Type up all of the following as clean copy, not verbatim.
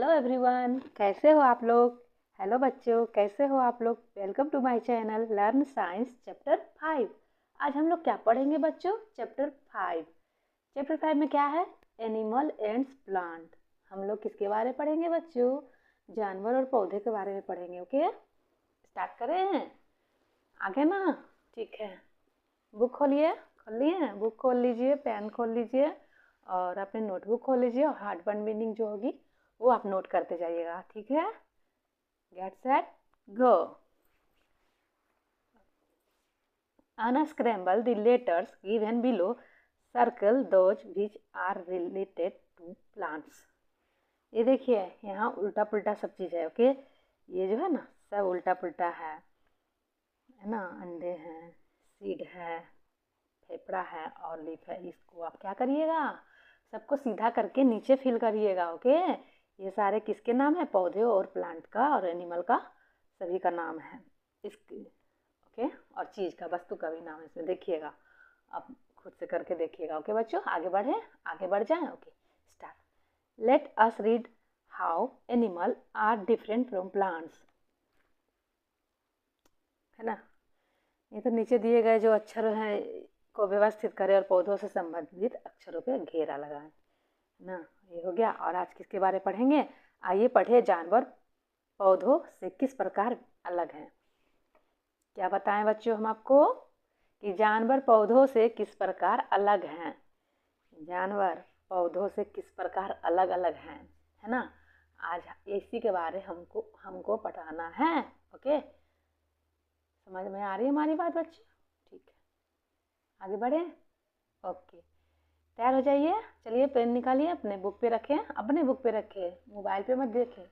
Hello everyone, कैसे हो आप लोग। हेलो बच्चों, कैसे हो आप लोग। Welcome to my channel learn science chapter 5। आज हम लोग क्या पढ़ेंगे बच्चों। चैप्टर 5। चैप्टर 5 में क्या है? Animal ends plant. हम लोग किसके बारे में पढ़ेंगे बच्चों? जानवर और पौधे के बारे में पढ़ेंगे। ओके, स्टार्ट करें। आगे ना, ठीक है। बुक खोलिए, खोल लिए? बुक खोल लीजिए, पेन खोल लीजिए और अपने नोटबुक खोल लीजिए और हार्ड वन मीनिंग जो होगी वो आप नोट करते जाइएगा, ठीक है। Get set go. Unscramble the letters given below. Circle those which are related to plants. ये देखिए, यहाँ उल्टा पुल्टा सब चीज़ है। ओके, ये जो है ना सब उल्टा पुल्टा है ना। अंडे हैं, सीड है, फेफड़ा है और लीफ है। इसको आप क्या करिएगा, सबको सीधा करके नीचे फिल करिएगा। ओके, ये सारे किसके नाम है? पौधे और प्लांट का और एनिमल का, सभी का नाम है इसकी। ओके, और चीज़ का, वस्तु का भी नाम है इसमें। देखिएगा, आप खुद से करके देखिएगा। ओके बच्चों, आगे बढ़े, आगे बढ़ जाएं। Okay, start. Let us read how animal are different from plants. है ना, ये तो नीचे दिए गए जो अक्षर हैं को व्यवस्थित करें और पौधों से संबंधित अक्षरों पे घेरा लगाएं ना। ये हो गया। और आज किसके बारे में पढ़ेंगे? आइए पढ़िए। जानवर पौधों से किस प्रकार अलग हैं। क्या बताएं बच्चों हम आपको कि जानवर पौधों से किस प्रकार अलग हैं। जानवर पौधों से किस प्रकार अलग अलग हैं, है ना। आज इसी के बारे हमको पढ़ाना है। ओके, समझ में आ रही है हमारी बात बच्चे? ठीक है, आगे बढ़े। ओके, तैयार हो जाइए। चलिए, पेन निकालिए, अपने बुक पे रखें, अपने बुक पे रखें, मोबाइल पे मत देखें।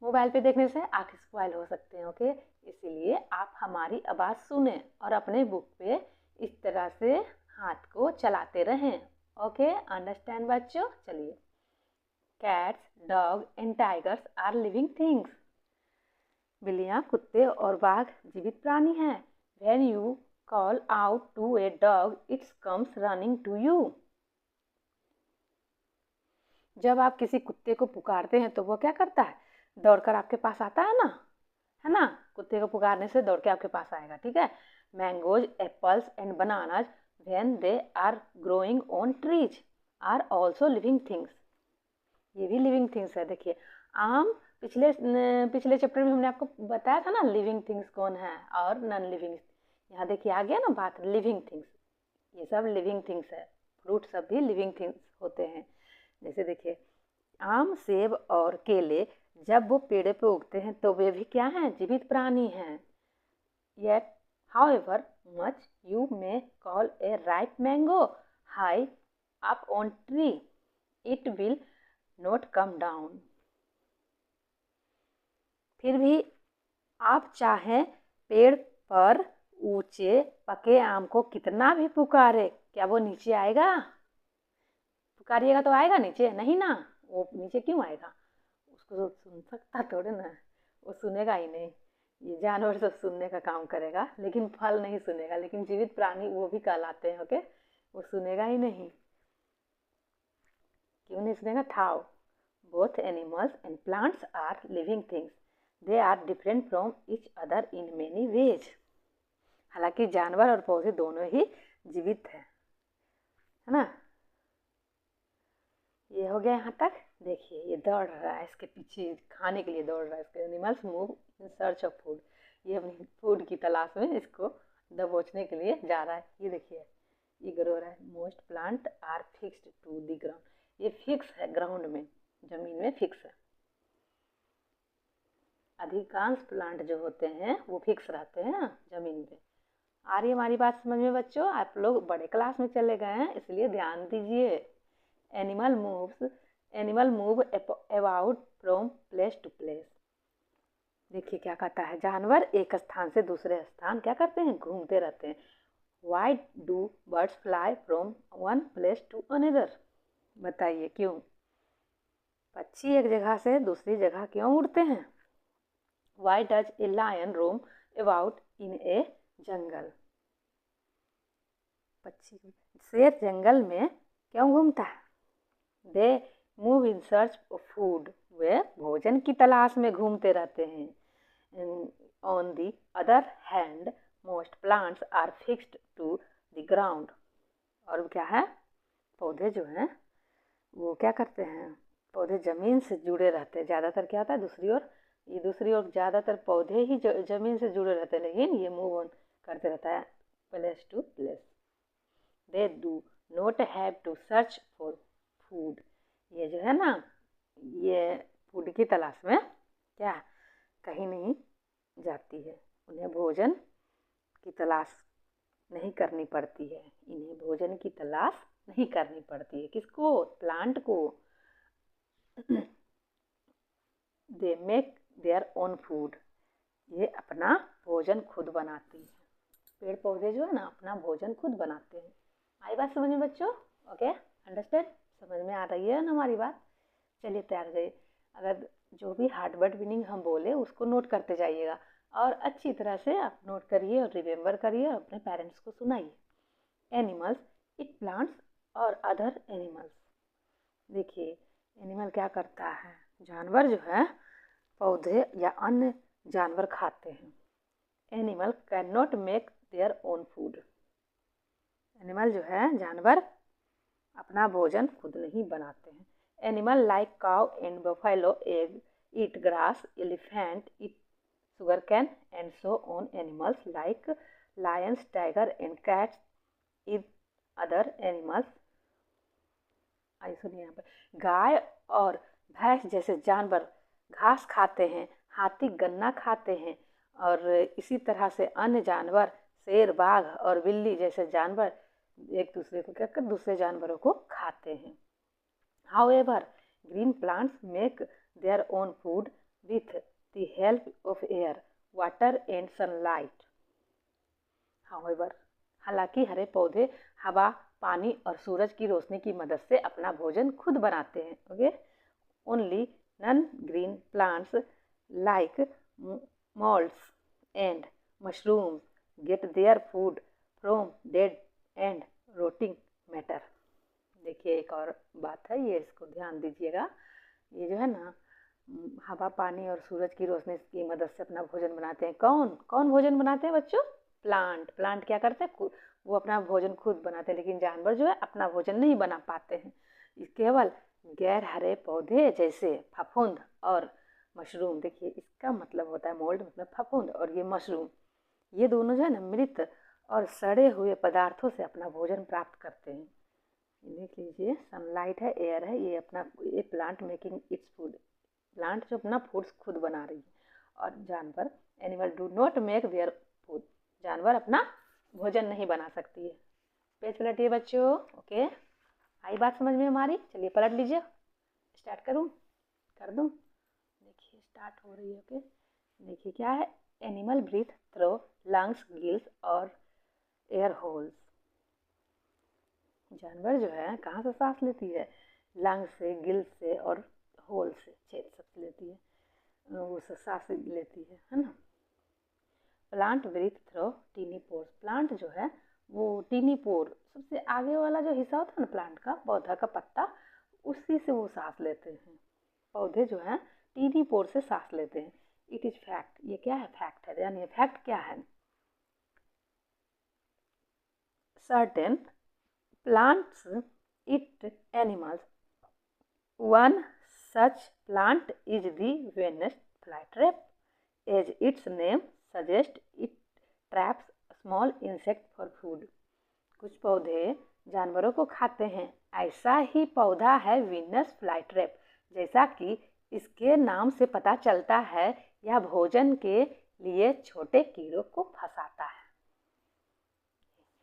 मोबाइल पे देखने से आँखें स्पॉइल हो सकते हैं। ओके, इसीलिए आप हमारी आवाज़ सुने और अपने बुक पे इस तरह से हाथ को चलाते रहें। ओके, अंडरस्टैंड बच्चों। चलिए, cats, dog and tigers are living things. बिल्लियाँ, कुत्ते और बाघ जीवित प्राणी हैं। When you call out to a dog, it comes running to you. जब आप किसी कुत्ते को पुकारते हैं तो वो क्या करता है? दौड़कर आपके पास आता है ना। कुत्ते को पुकारने से दौड़ के आपके पास आएगा, ठीक है। Mangoes, apples and bananas when they are growing on trees are also living things. ये भी लिविंग थिंग्स है। देखिए, आम पिछले चैप्टर में हमने आपको बताया था ना, लिविंग थिंग्स कौन है और नॉन लिविंग। यहाँ देखिए आ गया ना बात, लिविंग थिंग्स। ये सब लिविंग थिंग्स है। फ्रूट सब भी लिविंग थिंग्स होते हैं। जैसे देखिए, आम, सेब और केले जब वो पेड़ पे उगते हैं तो वे भी क्या हैं? जीवित प्राणी हैं। Yet however much you may call a ripe mango high up on tree, it will not come down. फिर भी आप चाहें पेड़ पर ऊंचे पके आम को कितना भी पुकारे, क्या वो नीचे आएगा? पुकारिएगा तो आएगा नीचे? नहीं ना। वो नीचे क्यों आएगा? उसको तो सुन सकता थोड़े ना, वो सुनेगा ही नहीं। ये जानवर सब सुनने का काम करेगा लेकिन फल नहीं सुनेगा, लेकिन जीवित प्राणी वो भी कहलाते हैं। ओके, वो सुनेगा ही नहीं। क्यों नहीं सुनेगा? Though both animals and plants are living things, they are different from each other in many ways. हालांकि जानवर और पौधे दोनों ही जीवित है ना। ये हो गया यहाँ तक। देखिए, ये दौड़ रहा है, इसके पीछे खाने के लिए दौड़ रहा है। इसके animals move in search of food. ये अपनी फूड की तलाश में इसको दबोचने के लिए जा रहा है। ये देखिए, ये ग्रो रहा है। Most plant are fixed to the ground. ये फिक्स है ग्राउंड में, जमीन में फिक्स है। अधिकांश प्लांट जो होते हैं वो फिक्स रहते हैं ना जमीन पे। आ रही हमारी बात समझ में बच्चों? आप लोग बड़े क्लास में चले गए हैं, इसलिए ध्यान दीजिए। Animal move about from place to place. देखिए क्या कहता है, जानवर एक स्थान से दूसरे स्थान क्या करते हैं? घूमते रहते हैं। Why do birds fly from one place to another? बताइए क्यों पक्षी एक जगह से दूसरी जगह क्यों उड़ते हैं? Why does a lion roam about in a jungle? पक्षी, शेर जंगल में क्यों घूमता है? They move in search of food. वे भोजन की तलाश में घूमते रहते हैं। On the other hand most plants are fixed to the ground. और क्या है, पौधे जो हैं वो क्या करते हैं, पौधे ज़मीन से जुड़े रहते हैं। ज़्यादातर क्या होता है, दूसरी ओर ज़्यादातर पौधे ही ज़मीन से जुड़े रहते हैं, लेकिन ये मूव ऑन करते रहता है place to place. They do not have to search for food. ये जो है ना, ये फूड की तलाश में क्या कहीं नहीं जाती है, उन्हें भोजन की तलाश नहीं करनी पड़ती है, इन्हें भोजन की तलाश नहीं करनी पड़ती है। किसको, प्लांट को। They make their own food. ये अपना भोजन खुद बनाती है। पेड़ पौधे जो है ना अपना भोजन खुद बनाते हैं। आई बात समझ में बच्चों? ओके, अंडरस्टैंड, समझ में आ रही है ना हमारी बात? चलिए तैयार करिए। अगर जो भी हार्ड वर्ड मीनिंग हम बोले उसको नोट करते जाइएगा और अच्छी तरह से आप नोट करिए और रिमेम्बर करिए और अपने पेरेंट्स को सुनाइए। एनिमल्स इट प्लांट्स और अदर एनिमल्स। देखिए एनिमल क्या करता है, जानवर जो है पौधे या अन्य जानवर खाते हैं। Animal can not make their own food. Animal जो है जानवर अपना भोजन खुद नहीं बनाते हैं। Animal like cow and buffalo egg eat grass, elephant eat sugar cane, and so on. Animals like lions, tiger and cats eat other animals। आई सुनिए यहाँ पर, गाय और भैंस जैसे जानवर घास खाते हैं, हाथी गन्ना खाते हैं और इसी तरह से अन्य जानवर शेर, बाघ और बिल्ली जैसे जानवर एक दूसरे को क्या कर दूसरे जानवरों को खाते हैं। However, green plants make their own food with the help of air, water and sunlight। However, हालांकि हरे पौधे हवा, पानी और सूरज की रोशनी की मदद से अपना भोजन खुद बनाते हैं। Okay, only non green plants like moulds and mushrooms get their food from dead and rotting matter. देखिए एक और बात है, ये इसको ध्यान दीजिएगा। ये जो है ना हवा, पानी और सूरज की रोशनी की मदद से अपना भोजन बनाते हैं। कौन कौन भोजन बनाते हैं बच्चों? प्लांट क्या करते हैं, वो अपना भोजन खुद बनाते हैं, लेकिन जानवर जो है अपना भोजन नहीं बना पाते हैं। केवल गैर हरे पौधे जैसे फफूंद और मशरूम, देखिए इसका मतलब होता है मोल्ड मतलब फफूंद, और ये मशरूम, ये दोनों जो है ना मृत और सड़े हुए पदार्थों से अपना भोजन प्राप्त करते हैं। देख लीजिए, सनलाइट है, एयर है, ये plant making its food. Plant जो अपना फूड्स खुद बना रही है। और जानवर animal do not make their food. जानवर अपना भोजन नहीं बना सकती है। पेज पलटिए बच्चों। ओके, आई बात समझ में हमारी? चलिए पलट लीजिए, स्टार्ट करूँ, कर दूँ? देखिए स्टार्ट हो रही है। ओके, देखिए क्या है, animal breathe through lungs, gills और एयर होल्स। जानवर जो है कहाँ से सांस लेती है? लंग्स से, गिल्स से और होल से, छेद से लेती है, वो सांस लेती है ना। Plant breathe through tiny pores. Plant जो है वो टीनी पोर, सबसे आगे वाला जो हिस्सा होता है ना प्लांट का, पौधा का पत्ता, उसी से वो सांस लेते हैं। पौधे जो है टीनी पोर से सांस लेते हैं। It is fact. ये क्या है? फैक्ट है। यानी फैक्ट क्या है? Certain plants eat animals. One such plant is the Venus flytrap. As its name suggests, it traps small insect for food. कुछ पौधे जानवरों को खाते हैं। ऐसा ही पौधा है वीनस फ्लाईट्रैप। जैसा कि इसके नाम से पता चलता है, यह भोजन के लिए छोटे कीड़ों को फंसाता है।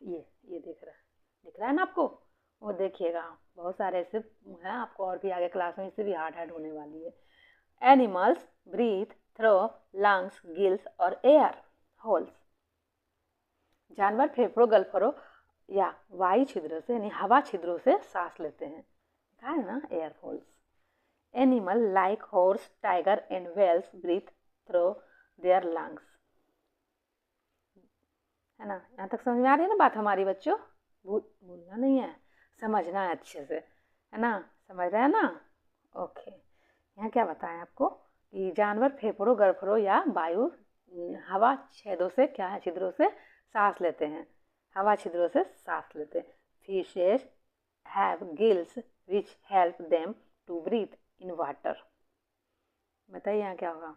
ये दिख रहा है ना आपको? वो देखिएगा, बहुत सारे ऐसे हैं, आपको और भी आगे क्लास में इससे भी हार्ड होने वाली है। Animals breathe through lungs, gills और एयर होल्स। जानवर फेफड़ों, गलफड़ों या वायु छिद्रों से यानी हवा छिद्रों से सांस लेते हैं, कहा है ना, air holes. Animal like horse, tiger and whales breathe through their lungs. है ना? यहाँ तक समझ में आ रही है ना बात हमारी बच्चों? भूलना नहीं है, समझना है अच्छे से, है ना? समझ रहे हैं ना? ओके, यहाँ क्या बताएं आपको कि जानवर फेफड़ों, गड़फड़ों या वायु हवा छेदों से क्या है, छिद्रों से सांस लेते हैं, हवा छिद्रों से सांस लेते हैं। Fishes have gills which help them to breathe in water. बताइए यहाँ क्या होगा।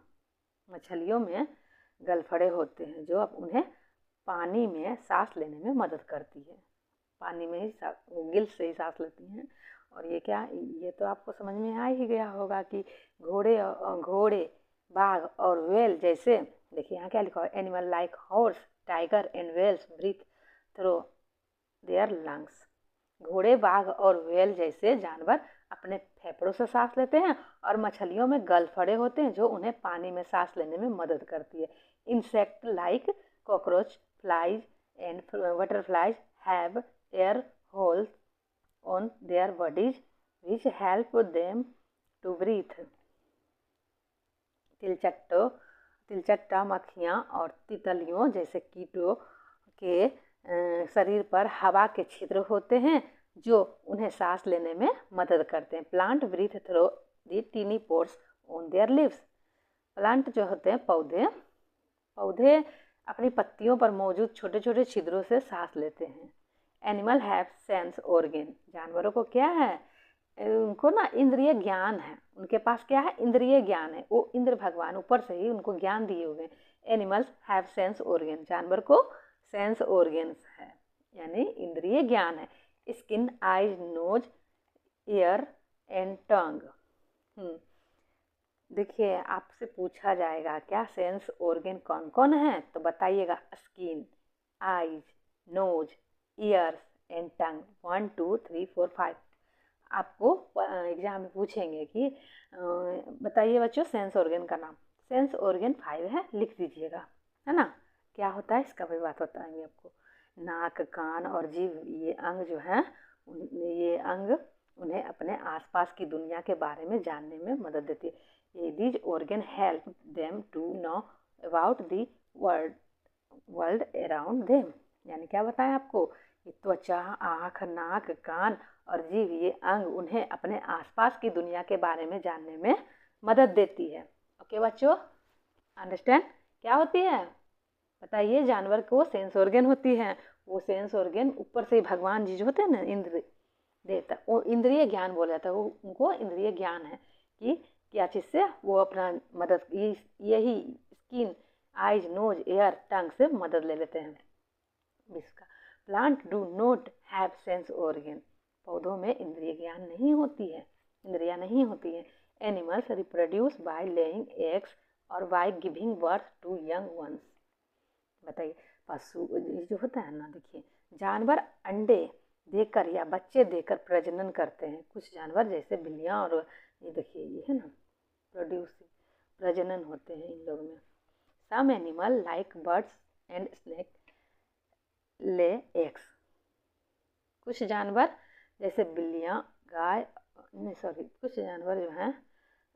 मछलियों में गलफड़े होते हैं जो अब उन्हें पानी में सांस लेने में मदद करती है, पानी में ही गिल्स से ही सांस लेती हैं। और ये क्या, ये तो आपको समझ में आ ही गया होगा कि घोड़े, बाघ और व्हेल जैसे, देखिए यहाँ क्या लिखा है, animal like horse, tiger and whales breathe through their lungs. घोड़े, बाघ और व्हेल जैसे जानवर अपने फेफड़ों से सांस लेते हैं, और मछलियों में गलफड़े होते हैं जो उन्हें पानी में सांस लेने में मदद करती है। Insect like cockroach, flies and butterflies have air holes on their bodies which help them to breathe। तिलचट्टा, मक्खियाँ और तितलियों जैसे कीटों के शरीर पर हवा के छिद्र होते हैं जो उन्हें सांस लेने में मदद करते हैं। Plant breathe through the tiny pores on their leaves. Plant जो होते हैं पौधे अपनी पत्तियों पर मौजूद छोटे छोटे छिद्रों से सांस लेते हैं। Animal have sense organ. जानवरों को क्या है, उनको ना इंद्रिय ज्ञान है, उनके पास क्या है, इंद्रिय ज्ञान है। वो इंद्र भगवान ऊपर से ही उनको ज्ञान दिए हुए हैं। एनिमल्स हैव सेंस ऑर्गन, जानवर को सेंस ऑर्गन्स है यानी इंद्रिय ज्ञान है। Skin, eyes, nose, ear and tongue. देखिए आपसे पूछा जाएगा क्या सेंस ऑर्गन कौन कौन है, तो बताइएगा skin, eyes, nose, ears and tongue. 1 2 3 4 5 आपको एग्जाम में पूछेंगे कि बताइए बच्चों सेंस ऑर्गन का नाम। सेंस ऑर्गन 5 है, लिख दीजिएगा, है ना। क्या होता है इसका भी बात बताएंगे आपको। नाक, कान और जीभ, ये अंग जो है, ये अंग उन्हें अपने आसपास की दुनिया के बारे में जानने में मदद देती है। ये these organ help them to know about the world around them. यानी क्या बताएं आपको, ये त्वचा, आँख, नाक, कान और जीभ, ये अंग उन्हें अपने आसपास की दुनिया के बारे में जानने में मदद देती है। ओके बच्चों, अंडरस्टैंड क्या होती है, बताइए। जानवर को सेंस ऑर्गन होती है, वो सेंस ऑर्गन ऊपर से भगवान जी जो होते हैं ना, इंद्र देवता, वो इंद्रिय ज्ञान बोला जाता है। वो उनको इंद्रिय ज्ञान है कि क्या चीज़ से वो अपना मदद, यही स्किन, आइज, नोज, एयर, टंग से मदद ले लेते हैं। इसका plant do not have sense organ. पौधों में इंद्रिय ज्ञान नहीं होती है, इंद्रियां नहीं होती हैं। Animals reproduce by laying eggs और by giving birth to young ones. बताइए, पशु जो होता है ना, देखिए जानवर अंडे देकर या बच्चे देकर प्रजनन करते हैं। कुछ जानवर जैसे बिल्लियाँ और ये देखिए, ये है ना प्रजनन होते हैं इन लोग में। Some animal like birds and snake lay eggs. कुछ जानवर जैसे बिल्लियाँ, गाय, कुछ जानवर जो हैं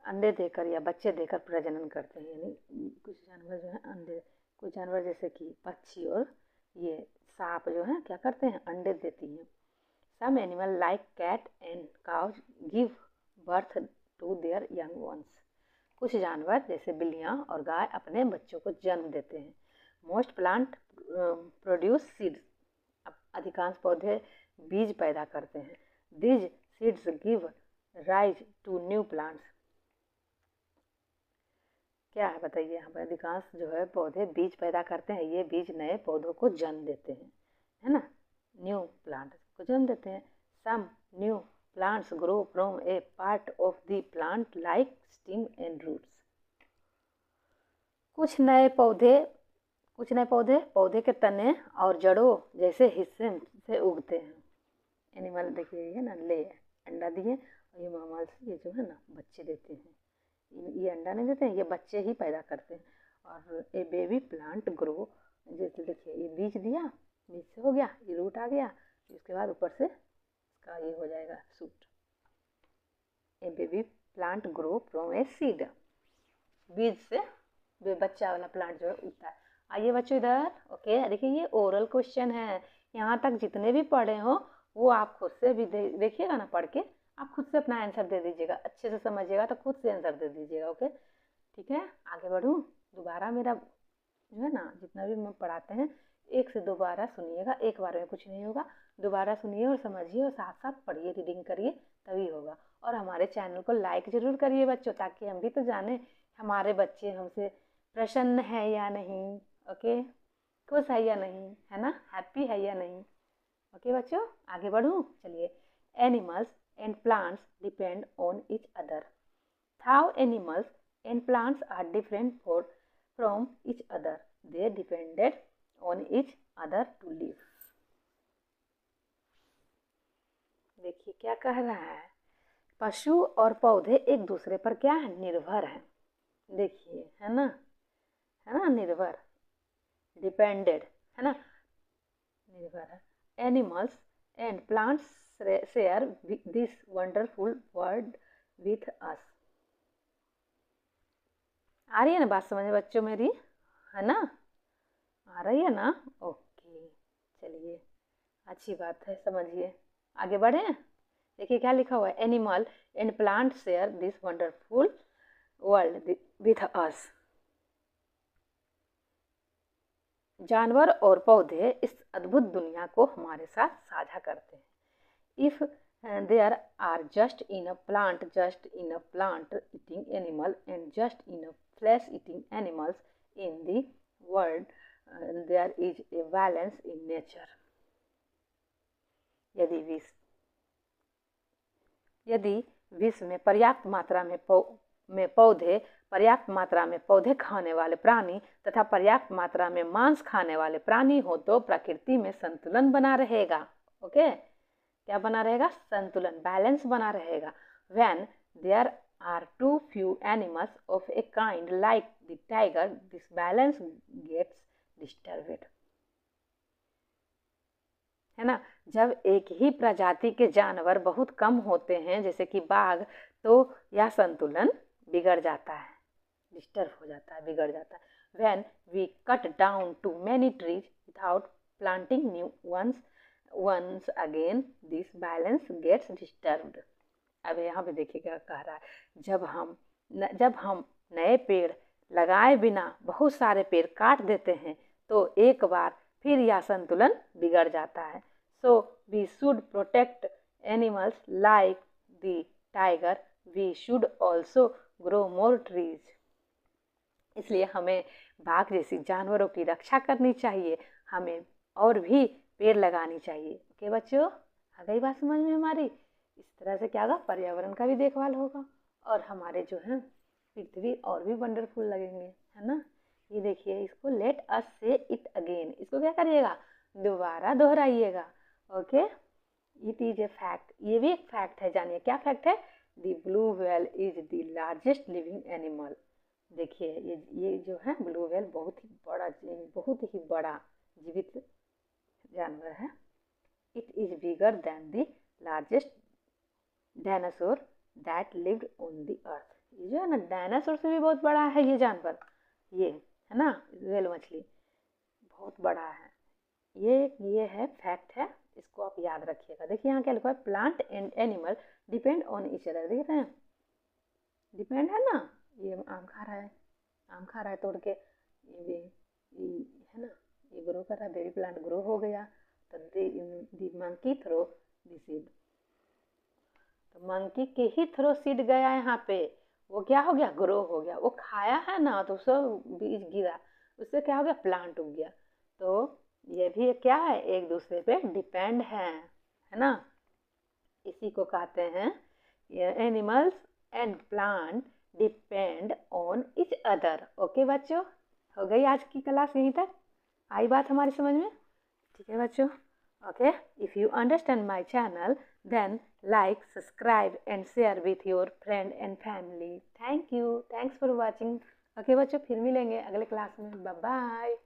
अंडे देकर या बच्चे देकर प्रजनन करते हैं। यानी कुछ जानवर जो हैं अंडे, कुछ जानवर जैसे कि पक्षी और ये सांप जो हैं क्या करते हैं, अंडे देती हैं। Some animal like cat and cows give birth to their young ones. कुछ जानवर जैसे बिल्लियाँ और गाय अपने बच्चों को जन्म देते हैं। Most plant produce seeds. अधिकांश पौधे बीज पैदा करते हैं। These seeds give rise to new plants. क्या है बताइए, यहाँ पर अधिकांश जो है पौधे बीज पैदा करते हैं, ये बीज नए पौधों को जन्म देते हैं, है ना, न्यू प्लांट को जन्म देते हैं। Some new plants grow from a part of the plant like stem and roots. कुछ नए पौधे पौधे के तने और जड़ों जैसे हिस्से से उगते हैं। एनिमल देखिए, ये ना ले अंडा दिए, और ये मामल्स ये जो है ना बच्चे देते हैं। ये अंडा नहीं देते हैं, ये बच्चे ही पैदा करते हैं। और ए बेबी प्लांट ग्रो, जैसे देखिए ये बीज दिया, बीज से हो गया, ये रूट आ गया, इसके बाद ऊपर से इसका ये हो जाएगा suit. A baby plant grow from a seed. बीज से बच्चा वाला प्लांट जो है उगता है। आइए बच्चों इधर, ओके देखिए ये ओरल क्वेश्चन है। यहाँ तक जितने भी पढ़े हो वो आप खुद से भी देखिएगा ना, पढ़ के आप खुद से अपना आंसर दे दीजिएगा, अच्छे से समझिएगा तो खुद से आंसर दे दीजिएगा। ओके, ठीक है, आगे बढ़ूँ। दोबारा मेरा जो है ना, जितना भी मैं पढ़ाते हैं एक से दो बार सुनिएगा, एक बार में कुछ नहीं होगा। दोबारा सुनिए और समझिए और साथ साथ पढ़िए, रीडिंग करिए, तभी होगा। और हमारे चैनल को लाइक ज़रूर करिए बच्चों, ताकि हम भी तो जाने हमारे बच्चे हमसे प्रसन्न है या नहीं। ओके, खुश है या नहीं, है ना, हैप्पी है या नहीं। ओके बच्चों, आगे बढ़ूँ, चलिए। Animals and plants depend on each other. How animals and plants are different from each other. They depended on each other to live. देखिए क्या कह रहा है, पशु और पौधे एक दूसरे पर क्या है, निर्भर हैं। देखिए, है ना, निर्भर, डिपेंडेड, है ना, निर्भर है। Animals and plants share this wonderful world with us. आ रही है ना बात समझ में बच्चों मेरी, है ना, आ रही है ना। ओके, चलिए, अच्छी बात है, समझिए, आगे बढ़े। देखिए क्या लिखा हुआ है, animal and plant share this wonderful world with अस। जानवर और पौधे इस अद्भुत दुनिया को हमारे साथ साझा करते हैं। If there are just enough plant eating animal and just enough flesh eating animals in the world, there is a balance in nature. यदि विश्व में पर्याप्त मात्रा में पौधे, पर्याप्त मात्रा में पौधे खाने वाले प्राणी तथा पर्याप्त मात्रा में मांस खाने वाले प्राणी हो तो प्रकृति में संतुलन बना रहेगा। ओके, क्या बना रहेगा, संतुलन, बैलेंस बना रहेगा। When there are too few animals of a kind like the tiger, this balance gets disturbed. है ना, जब एक ही प्रजाति के जानवर बहुत कम होते हैं, जैसे कि बाघ, तो यह संतुलन बिगड़ जाता है, डिस्टर्ब हो जाता है, बिगड़ जाता है। When we cut down too many trees without planting new ones, once again this balance gets disturbed. अब यहाँ पे देखिए क्या कह रहा है, जब हम नए पेड़ लगाए बिना बहुत सारे पेड़ काट देते हैं तो एक बार फिर यह संतुलन बिगड़ जाता है। So we should protect animals like the tiger. We should also grow more trees. इसलिए हमें बाघ जैसी जानवरों की रक्षा करनी चाहिए, हमें और भी पेड़ लगानी चाहिए। ओके बच्चों, आ गई बात समझ में हमारी। इस तरह से क्या होगा, पर्यावरण का भी देखभाल होगा और हमारे जो है पृथ्वी और भी वंडरफुल लगेंगे, है ना। ये देखिए, इसको लेट अस से इट अगेन, इसको क्या करिएगा, दोबारा दोहराइएगा। Okay, it is a fact, ये भी एक फैक्ट है, जानिए क्या फैक्ट है। The blue whale is the largest living animal. देखिए ये जो है ब्लू व्हेल बहुत ही बड़ा जीवित जानवर है। It is bigger than the largest dinosaur that lived on the earth. ये जो है ना, डायनासोर से भी बहुत बड़ा है ये जानवर, ये है ना, व्हेल मछली बहुत बड़ा है। ये है फैक्ट है, इसको आप याद रखिएगा। देखिए यहाँ क्या लिखा है, plant and animal depend on each other. देख रहे हैं, डिपेंड है ना, ये आम खा रहा है तोड़ के, ये है ना, ये ग्रो कर रहा है, बेबी प्लांट ग्रो हो गया। तो दी मंकी थ्रो दी सीड, तो मंकी के ही थ्रो सीड गया यहाँ पे, वो क्या हो गया, ग्रो हो गया। वो खाया है ना तो उससे बीज गिरा, उससे क्या हो गया, प्लांट उग गया। तो ये भी क्या है, एक दूसरे पे डिपेंड है ना। इसी को कहते हैं animals and plant depend on each other. Okay बच्चों, हो गई आज की क्लास, यहीं तक आई बात हमारी समझ में, ठीक है बच्चों। Okay, if you understand my channel then like, subscribe and share with your friend and family. Thank you, thanks for watching. Okay बच्चों, फिर मिलेंगे अगले क्लास में, बाय बाय।